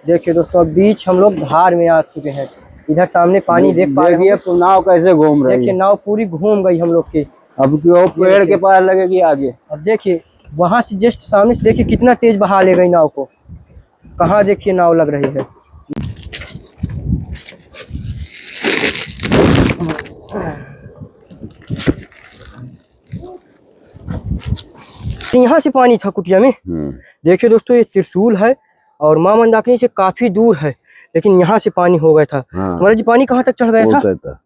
देखिए दोस्तों अब बीच हम लोग धार में आ चुके हैं। इधर सामने पानी देख पा रहे हैं। नाव कैसे घूम रही है। देखिए नाव पूरी घूम गई हम लोग की। अब क्यों पेड़ के पार लगेगी आगे। अब देखिए वहां से जस्ट सामने से देखिए कितना तेज बहा ले गई नाव को। कहाँ देखिए नाव लग रही है। यहाँ से पानी था कुटिया में। देखिए दोस्तों ये त्रिशूल है और मां मंदाकिनी से काफी दूर है, लेकिन यहाँ से पानी हो गया था। तुम्हारा जी पानी कहाँ तक चढ़ गया था?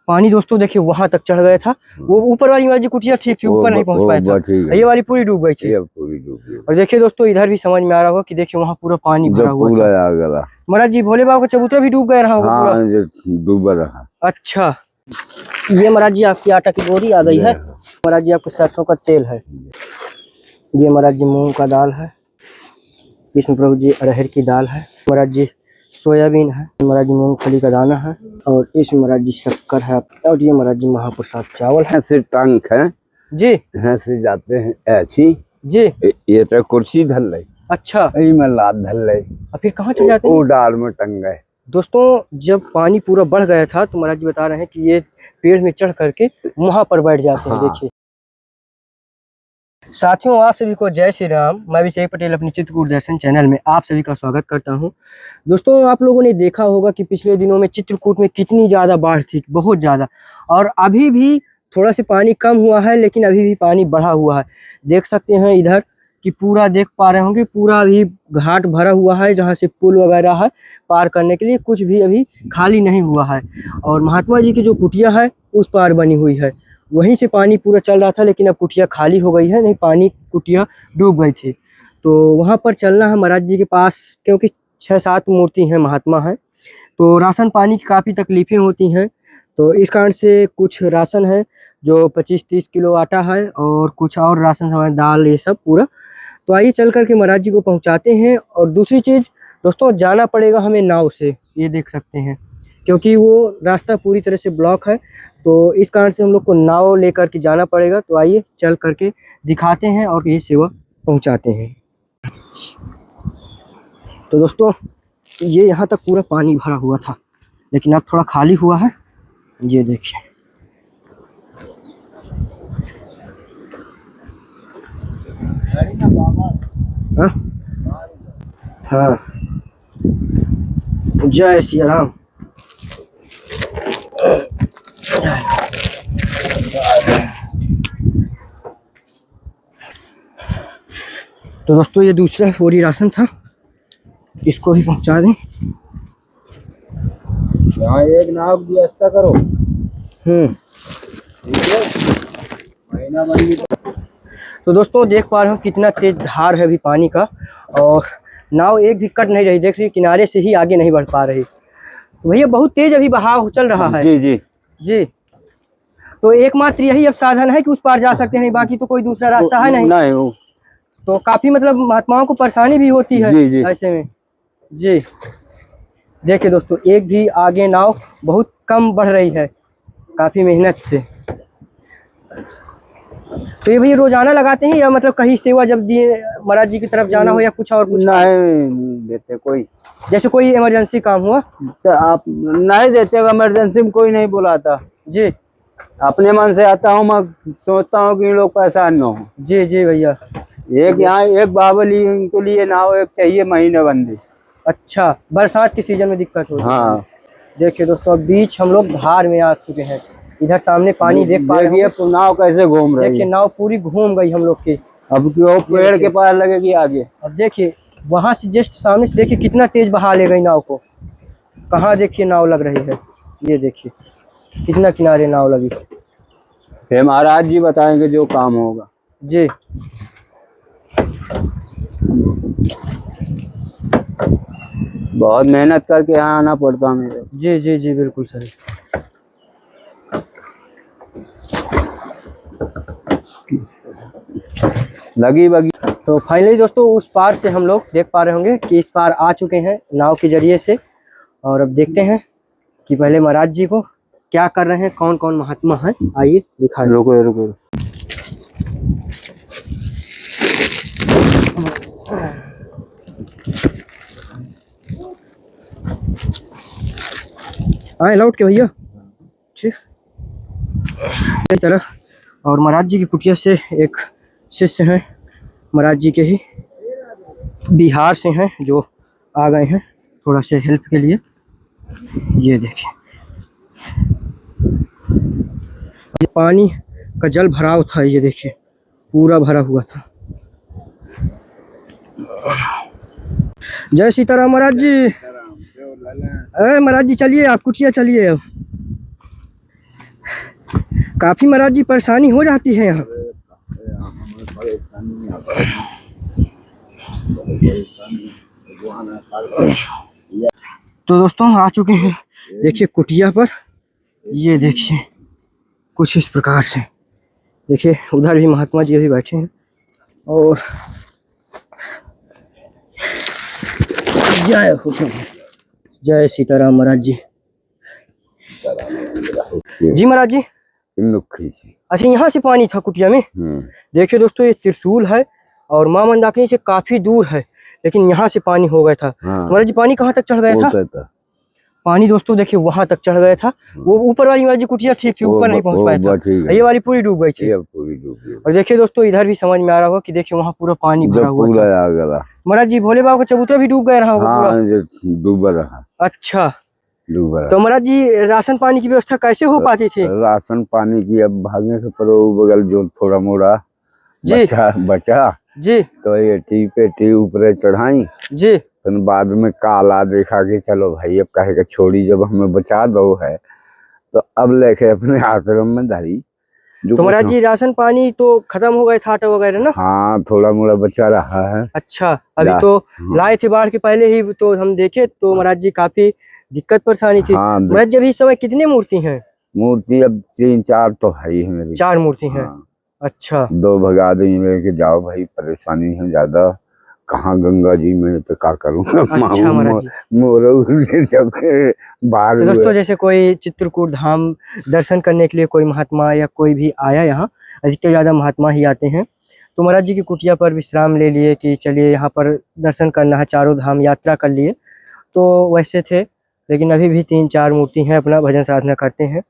पानी दोस्तों देखिए वहां तक चढ़ गया था। वो ऊपर वाली हमारी कुटिया ठीक थी, ऊपर नहीं पहुंच पाया था। ये वाली पूरी डूब गई थी। और देखिए दोस्तों इधर भी समझ में आ रहा होगा कि देखिए वहाँ पूरा पानी भरा हुआ था। महाराज जी भोले बाबा का चबूतरा भी डूब गया रहा होगा पूरा। डूबा रहा। अच्छा ये महाराज जी आपकी आटा की बोरी आ गई है। महाराज जी आपके सरसों का तेल है। ये महाराज जी मूंग का दाल है। इसमें प्रभु जी अरहर की दाल है। महाराज जी सोयाबीन है। महाराज जी मूंगफली का दाना है और इसमें महाराज जी शक्कर है। और ये महाराज जी महाप्रसाद चावल है। ऐसे टंक है जी, ऐसे जाते हैं ऐसी जी। ये तो कुर्सी धल रही। अच्छा में लाद धल रही। फिर कहाँ चले जाते हैं? वो डाल में टंग गए। दोस्तों जब पानी पूरा बढ़ गया था तो महाराज जी बता रहे हैं कि ये पेड़ में चढ़ करके वहां पर बैठ जाते हैं। देखिए साथियों आप सभी को जय श्री राम। मैं अभिषेक पटेल अपनी चित्रकूट दर्शन चैनल में आप सभी का स्वागत करता हूं। दोस्तों आप लोगों ने देखा होगा कि पिछले दिनों में चित्रकूट में कितनी ज़्यादा बाढ़ थी, बहुत ज़्यादा। और अभी भी थोड़ा सा पानी कम हुआ है, लेकिन अभी भी पानी बढ़ा हुआ है। देख सकते हैं इधर कि पूरा देख पा रहे होंगे, पूरा अभी घाट भरा हुआ है जहाँ से पुल वगैरह है पार करने के लिए, कुछ भी अभी खाली नहीं हुआ है। और महात्मा जी की जो कुटिया है उस पार बनी हुई है, वहीं से पानी पूरा चल रहा था, लेकिन अब कुटिया खाली हो गई है। नहीं पानी कुटिया डूब गई थी। तो वहाँ पर चलना है महाराज जी के पास, क्योंकि 6-7 मूर्ति हैं, महात्मा हैं, तो राशन पानी की काफ़ी तकलीफ़ें होती हैं। तो इस कारण से कुछ राशन है जो 25-30 किलो आटा है और कुछ और राशन सामान दाल ये सब पूरा। तो आइए चल करके महाराज जी को पहुँचाते हैं। और दूसरी चीज़ दोस्तों जाना पड़ेगा हमें नाव से, ये देख सकते हैं, क्योंकि वो रास्ता पूरी तरह से ब्लॉक है। तो इस कारण से हम लोग को नाव लेकर के जाना पड़ेगा। तो आइए चल करके दिखाते हैं और ये सेवा पहुंचाते हैं। तो दोस्तों ये यहाँ तक पूरा पानी भरा हुआ था, लेकिन अब थोड़ा खाली हुआ है। ये देखिए हाँ जय श्री राम। तो दोस्तों ये दूसरा बोरी राशन था, इसको भी पहुंचा दें। यहाँ एक नाव की व्यवस्था करो। तो दोस्तों देख पा रहे हो कितना तेज धार है अभी पानी का, और नाव एक भी कट नहीं रही। देख रही किनारे से ही आगे नहीं बढ़ पा रही। तो भैया बहुत तेज अभी बहाव चल रहा है। जी जी जी। तो एकमात्र यही अब साधन है कि उस पार जा सकते हैं, बाकी तो कोई दूसरा रास्ता है नहीं। नहीं हो। तो काफी मतलब महात्माओं को परेशानी भी होती है। जी जी। ऐसे में जी देखिए दोस्तों एक भी आगे नाव बहुत कम बढ़ रही है, काफी मेहनत से। तो ये भैया रोजाना लगाते हैं या मतलब कहीं सेवा जब दिए महाराज जी की तरफ जाना हो या कुछ और कुछ? नहीं देते कोई, जैसे कोई इमरजेंसी काम हुआ तो आप नहीं देते। इमरजेंसी में कोई नहीं बुलाता जी। अपने मन से आता हूँ। मैं सोचता हूँ कि लोग परेशान न हो। जी जी भैया। एक यहाँ एक बावली के लिए नाव एक चाहिए महीने बंदी। अच्छा बरसात के सीजन में दिक्कत होती है। हाँ देखिए दोस्तों अब बीच हम लोग धार में आ चुके हैं। इधर सामने पानी देख पा रहे हैं। नाव कैसे घूम रही है। देखिए नाव पूरी घूम गई हम लोग की। अब क्यों पेड़ के पार लगेगी आगे। अब देखिए वहां से जस्ट सामने से देखिए कितना तेज बहा ले गई नाव को। कहाँ देखिए नाव लग रही है। ये देखिए कितना किनारे नाव लगी। फिर महाराज जी बताएंगे जो काम होगा। जी बहुत मेहनत करके यहाँ आना पड़ता मेरे। जी जी जी बिल्कुल सही। लगी बगी। तो फाइनली दोस्तों उस पार से हम लोग देख पा रहे होंगे कि इस पार आ चुके हैं नाव के जरिए से। और अब देखते हैं कि पहले महाराज जी को क्या कर रहे हैं, कौन कौन महात्मा हैं, आइए दिखा। रुको रुको। आए लौट के भैया, ठीक। इस तरफ और महाराज जी की कुटिया से एक शिष्य हैं, महाराज जी के ही, बिहार से हैं, जो आ गए हैं थोड़ा से हेल्प के लिए। ये देखिए ये पानी का जल भराव था, ये देखिए पूरा भरा हुआ था। जय सीताराम महाराज जी। अरे महाराज जी चलिए, आप कुटिया चलिए। अब काफी महाराज जी परेशानी हो जाती है यहाँ। तो दोस्तों आ चुके हैं, देखिए कुटिया पर। ये देखिए कुछ इस प्रकार से, देखिए उधर भी महात्मा जी अभी बैठे हैं। और जय हो, जय सीताराम महाराज जी। जी महाराज जी, अच्छा यहाँ से पानी था कुटिया में। देखिए दोस्तों ये त्रिशूल है और मां मंदाकिनी से काफी दूर है, लेकिन यहाँ से पानी हो गया था। महाराज जी पानी कहाँ तक चढ़ गया था? पानी दोस्तों देखिए वहां तक चढ़ गया था। वो ऊपर वाली महाराज जी कुटिया ठीक थी, ऊपर नहीं पहुंच पाया था, ये वाली पूरी डूब गई थी। और देखिए दोस्तों इधर भी समझ में आ रहा होगा कि देखिए वहाँ पूरा पानी भरा हुआ था। महाराज जी भोले बाबा का चबूतरा भी डूब गया होगा पूरा? डूबा रहा। अच्छा, तो महाराज जी राशन पानी की व्यवस्था कैसे हो पाती थी? राशन पानी की अब भागने से पर बगल जो थोड़ा मोड़ा बचा जी, तो ये टी ऊपर चढ़ाई जी। फिर बाद में काला देखा कि चलो भाई अब कहे का छोड़ी, जब हमें बचा दो है तो अब लेके अपने आश्रम में धरी। तो महाराज जी राशन पानी तो खत्म हो गया था, आटा वगैरह ना? हाँ थोड़ा मोड़ा बचा रहा है। अच्छा, अभी तो लाए थे बाढ़ के पहले ही, तो हम देखे तो महाराज जी काफी दिक्कत परेशानी थी। महाराज जी अभी इस समय कितनी मूर्ति हैं? मूर्ति अब 3-4 तो है ही मेरी। 4 मूर्ति हैं। अच्छा, 2 भगा दी लेके जाओ भाई, परेशानी है ज्यादा, कहाँ गंगा जी में तो क्या करूँगा। अच्छा महाराज जी। बाहर तो दोस्तों जैसे कोई चित्रकूट धाम दर्शन करने के लिए कोई महात्मा या कोई भी आया, यहाँ अधिकतर ज्यादा महात्मा ही आते हैं, तो महाराज जी की कुटिया पर विश्राम ले लिए कि चलिए यहाँ पर दर्शन करना है, चारों धाम यात्रा कर लिए। तो वैसे थे, लेकिन अभी भी 3-4 मूर्ति हैं, अपना भजन साधना करते हैं।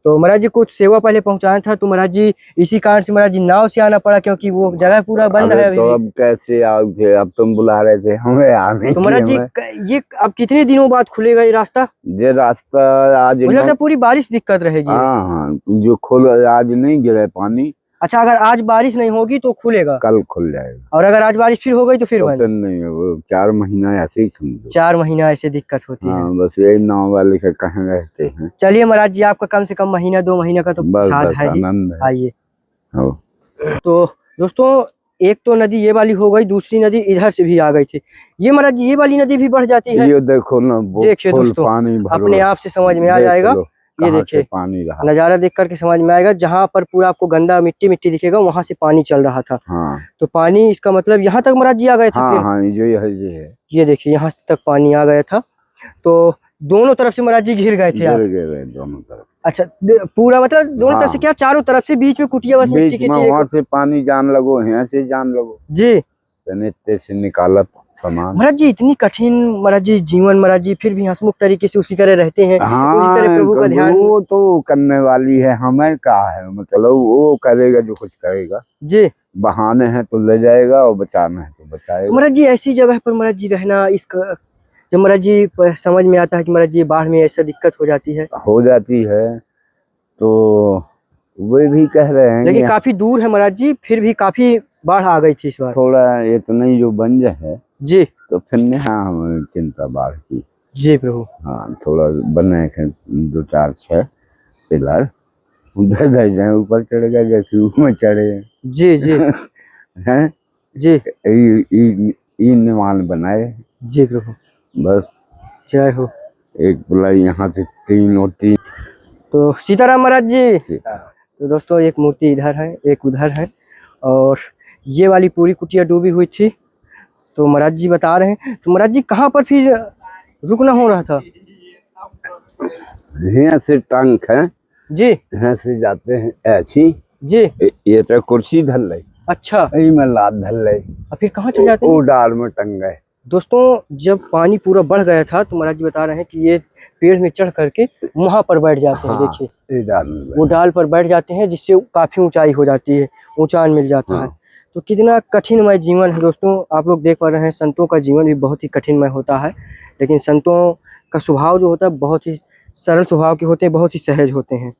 तो महाराज जी कुछ सेवा पहले पहुंचाया था, तो महाराज जी इसी कारण से महाराज जी नाव से आना पड़ा, क्योंकि वो जगह पूरा बंद है अभी। तो अब कैसे आओगे, अब तुम बुला रहे थे हमें आने। तो महाराज जी ये अब कितने दिनों बाद खुलेगा ये रास्ता? ये रास्ता आज मुझे लगता है पूरी बारिश दिक्कत रहेगी। हाँ जो खुल आज नहीं गिरा पानी। अच्छा, अगर आज बारिश नहीं होगी तो खुलेगा? कल खुल जाएगा। और अगर आज बारिश फिर हो गई तो फिर बंद? नहीं, वो 4 महीना ऐसे ही समझो। 4 महीना ऐसे दिक्कत होती है। बस यही नाव वाले के कहाँ रहते हैं। चलिए महाराज जी, आपका कम से कम महीना 2 महीना का तो साथ है ही। आइए। तो दोस्तों एक तो नदी ये वाली हो गई, दूसरी नदी इधर से भी आ गई थी। ये महाराज जी ये वाली नदी भी बढ़ जाती है? ये देखो ना, देखिए दोस्तों पानी अपने आप से समझ में आ जाएगा। ये देखिए पानी रहा, नजारा देख करके समझ में आएगा। जहाँ पर पूरा आपको गंदा मिट्टी मिट्टी दिखेगा वहां से पानी चल रहा था। तो पानी इसका मतलब यहाँ तक महाराज जी आ गए थे। ये देखिए यहाँ तक पानी आ गया था, तो दोनों तरफ से महाराज जी घिर गए थे। दोनों तरफ। अच्छा, पूरा मतलब दोनों तरफ से क्या? चारों तरफ से? बीच में कुटिया बस मिट्टी की? वहां से पानी जान लगो, यहाँ से जान लगो जी, से निकाला सामान। महाराज जी इतनी कठिन महाराज जी जीवन, महाराज जी फिर भी हंसमुख तरीके से उसी तरह रहते हैं। उसी तरह प्रभु का ध्यान। वो तो करने वाली है, हमें कहा है मतलब वो करेगा जो कुछ करेगा जी। बहाने हैं तो ले जाएगा और बचाना है तो बचाएगा। महाराज जी ऐसी जगह पर महाराज जी रहना, इसका जब महाराज जी समझ में आता है कि महाराज जी बाढ़ में ऐसा दिक्कत हो जाती है तो वे भी कह रहे हैं, लेकिन काफी दूर है महाराज जी, फिर भी काफी बाढ़ आ गई थी इस बार। थोड़ा इतना ही जो बंज है जी, तो फिर हमें चिंता बाढ़ की। जी प्रभु। हाँ थोड़ा बने 2-4-6 पिलर जाए, ऊपर चढ़ गए जैसे ऊपर चढ़े। जी जी हैं जी, निमान बनाए। जी प्रभु, बस जय हो। एक पिलर यहाँ से 3 और 3। तो सीताराम महाराज जी। तो दोस्तों एक मूर्ति इधर है, एक उधर है, और ये वाली पूरी कुटिया डूबी हुई थी। तो महाराज जी बता रहे हैं, तो महाराज जी कहाँ पर फिर रुकना हो रहा था? यहाँ से टंक है जी, यहाँ से जाते हैं ऐसी जी। ये तो कुर्सी धल रही। अच्छा, मैं लाद धल रही। फिर कहाँ चले जाते हैं? वो डाल में टंग गए। दोस्तों जब पानी पूरा बढ़ गया था तो महाराज जी बता रहे हैं कि ये पेड़ में चढ़ करके वहां पर बैठ जाते हैं। हाँ, देखिए ये डाल में वो डाल पर बैठ जाते हैं, जिससे काफी ऊंचाई हो जाती है, ऊंचाई मिल जाता है। हाँ। तो कितना कठिनमय जीवन है दोस्तों, आप लोग देख पा रहे हैं। संतों का जीवन भी बहुत ही कठिनमय होता है, लेकिन संतों का स्वभाव जो होता है बहुत ही सरल स्वभाव के होते हैं, बहुत ही सहज होते हैं।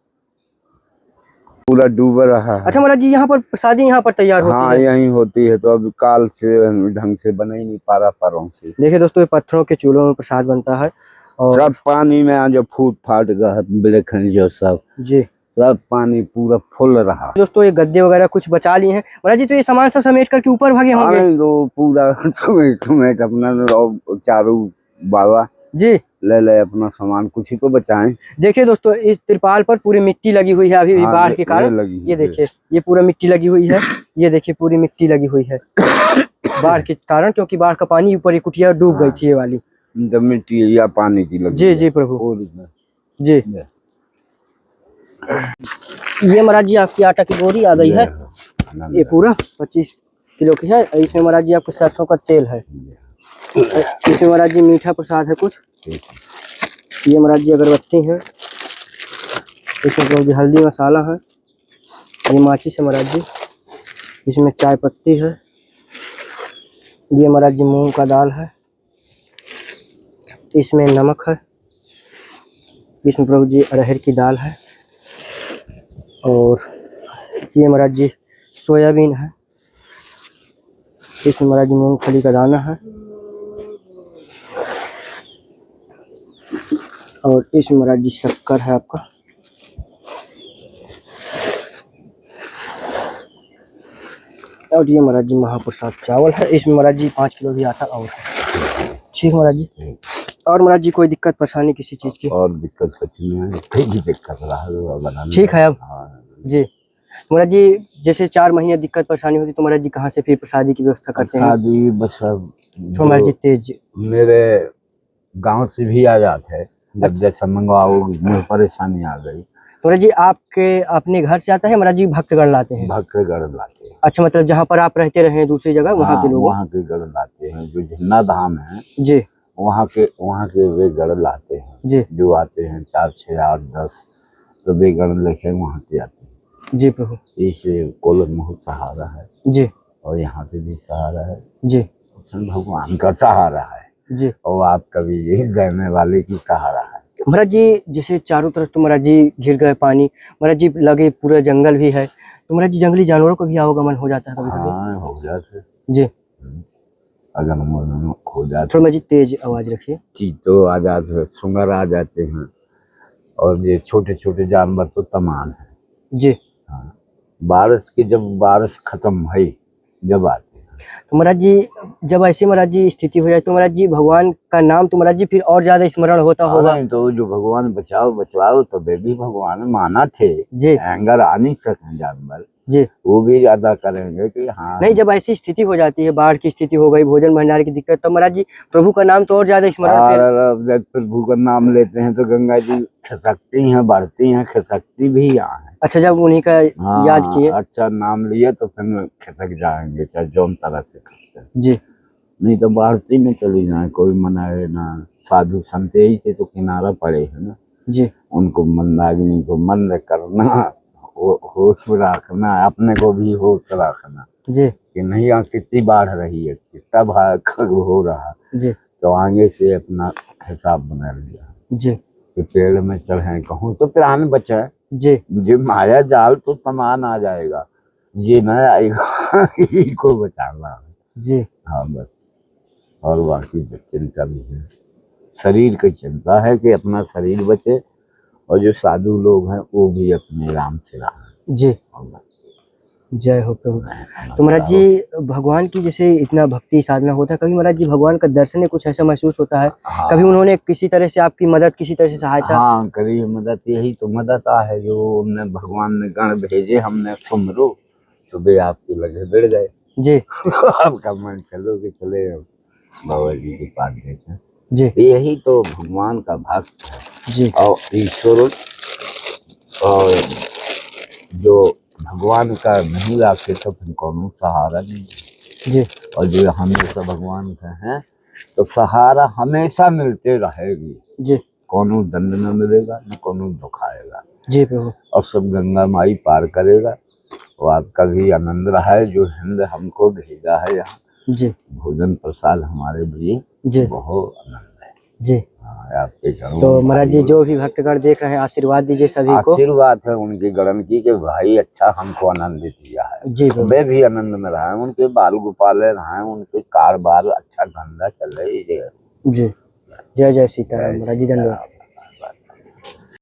पूरा डूब रहा है। अच्छा महाराज जी, यहाँ पर प्रसादी यहाँ पर तैयार होती हाँ है? यहीं होती है, तो अभी काल से ढंग से बना ही नहीं पा रहा परों से। देखिए दोस्तों, ये पत्थरों के चूल्हों में प्रसाद बनता है और सब पानी में आज फूट फाट गया बिलखन जो सब जी सब पानी पूरा फुल रहा। दोस्तों, ये गद्दे वगैरह कुछ बचा लिए हैं महाराज जी, तो ये सामान सब समेट करके ऊपर भागे होंगे? हाँ तो पूरा समेट अपना चारू बाबा जी ले ले अपना सामान, कुछ ही तो बचाएं। देखिए दोस्तों, इस तिरपाल पर पूरी मिट्टी लगी हुई है अभी भी हाँ, बाढ़ के कारण। लगी ये देखिए, ये पूरा मिट्टी लगी हुई है। ये देखिए पूरी मिट्टी लगी हुई है बाढ़ के कारण, क्योंकि बाढ़ का पानी ऊपर ही कुटिया डूब गई थी ये वाली। जब मिट्टी या पानी की लगी जी जी प्रभु जी। ये ये महाराज जी आपकी आटा की बोरी आ गई है, ये पूरा 25 किलो की है। इसमें महाराज जी आपके सरसों का तेल है। इसमें महाराज जी मीठा प्रसाद है कुछ। ये महाराज जी अगरबत्ती है। इसमें प्रभु जी हल्दी मसाला है। ये माचिस है महाराज जी। इसमें चाय पत्ती है। ये महाराज जी मूंग का दाल है। इसमें नमक है। इसमें प्रभु जी अरहर की दाल है। और ये महाराज जी सोयाबीन है। इसमें महाराज जी मूंगफली का दाना है। और इसमें महाराज जी शक्कर है आपका। और ये महाराज जी महाप्रसाद चावल है। इसमें महाराज जी 5 किलो भी आटा और है। ठीक महाराज जी। और महाराज जी कोई दिक्कत परेशानी किसी चीज की? और दिक्कत कुछ नहीं है, कोई भी दिक्कत रहा है बनाने ठीक है अब? हाँ। जी महाराज जी जैसे 4 महीने दिक्कत परेशानी होती तो महाराज जी कहाँ से फिर प्रसादी की व्यवस्था करते हैं? प्रसादी बस अब तो महाराज जी तेज मेरे गांव से भी आ जाते हैं, जब जैसे मंगवाओ में परेशानी आ गई। तो महाराज जी आपके अपने घर से आता है महाराज जी, भक्तगण लाते हैं? भक्तगण लाते हैं। अच्छा, मतलब जहाँ पर आप रहते रहे दूसरी जगह वहाँ के लोग? वहाँ के गढ़ लाते हैं, जो झन्ना धाम है जी वहाँ के वे गढ़ लाते हैं जी। जो आते हैं 4, 6, 8, 10 तो वे गढ़ लेके वहाँ से आते हैं। जी प्रभु। इसे कोलम बहुत सहारा है जी, और यहाँ से भी सहारा है जी भगवान का सहारा है जी। और आप कभी यही देने वाले की सहारा है। महाराज जी जैसे चारों तरफ तो महाराज जी घिर गए पानी, महाराज जी लगे पूरा जंगल भी है, तो महाराज जी जंगली जानवरों को भी आवागमन हो जाता है कभी कभी? हाँ हो जाते जी। अगर हो जाते थोड़ा महाराज जी तेज आवाज रखिए। चीतो आ जाते हैं, सुंगर आ जाते हैं और ये छोटे छोटे जानवर तो तमाम है। जी। हाँ बारिश की जब बारिश खत्म हुई जब आते हैं। तो महाराज जी जब ऐसे महाराज जी स्थिति हो जाए तो महाराज जी भगवान का नाम तो महाराज जी फिर और ज्यादा स्मरण होता होगा? नहीं तो जो भगवान बचाओ बचवाओ तो वे भी भगवान माना थे जी। अगर आ नहीं सके जानवर जी, वो भी ज्यादा करेंगे कि हाँ नहीं जब ऐसी स्थिति हो जाती है, बाढ़ की स्थिति हो गई, भोजन भंडार की दिक्कत, तो महाराज जी प्रभु का नाम तो और ज्यादा स्मरण फिर? और जब प्रभु का नाम लेते हैं तो गंगा जी खिसकती हैं, बढ़ती हैं, खिसकती भी यहाँ है। अच्छा, जब उन्हीं का याद किए। अच्छा नाम लिए तो फिर खिसक जाएंगे चाहे जौन तरह से खिसके। जी। नहीं तो बढ़ती में चली जाए, कोई मनाए ना। साधु संत यही से तो किनारा पड़े है ना जी। उनको मंदाग्नि को मन करना, होश रखना, अपने को भी होश रखना जी कि नहीं यहाँ कितनी बाढ़ रही है, कितना भाग हो रहा जी। तो आगे से अपना हिसाब बना लिया जी कि पेड़ में चढ़े कहूँ तो प्राण बचे जी। ये माया जाल तो सामान आ जाएगा, ये न आएगा यही को बचाना है। जी हाँ बस, और बाकी चिंता भी है, शरीर की चिंता है कि अपना शरीर बचे और जो साधु लोग हैं वो भी अपने राम से रहे। जी, जय हो प्रभु। तो महाराज जी भगवान की जैसे इतना भक्ति साधना होता है, कभी महाराज जी भगवान का दर्शन कुछ ऐसा महसूस होता है? हाँ। कभी उन्होंने किसी तरह से आपकी मदद, किसी तरह से सहायता? हाँ करी मदद, यही तो मदद है जो हमने भगवान ने गण भेजे, हमने सुमरो सुबह आपके लगे बिड़ गए जी। आपका मन चलो कि चले बाबा जी के पास देखें जी। यही तो भगवान का भक्त है जी। और ईश्वर और जो भगवान का नहीं लाके तो फिर कौन सहारा नहीं। जी। और जो हमेशा भगवान का है तो सहारा हमेशा मिलते रहेगी। जी कोनो दंड न मिलेगा, न कोनो दुखाएगा, जी प्रभु। और सब गंगा माई पार करेगा। और आपका भी आनंद रहा है जो हिंद हमको भेजा है यहाँ जी भोजन प्रसाद हमारे लिए जी बहुत आनंद है। जी। हाँ, आपके घरों तो में महाराज जी भाई जो भी भक्तगण देख रहे हैं आशीर्वाद दीजिए सभी को। आशीर्वाद है उनकी गणन की कि भाई अच्छा हमको आनंद दिया है। जी प्रभु। वे भी आनंद में रहे, उनके बाल गोपाल रहे, उनके कारोबार अच्छा धंधा चले। जी जय जय सीताराम जय महाराज जी, धन्यवाद। सीताराम।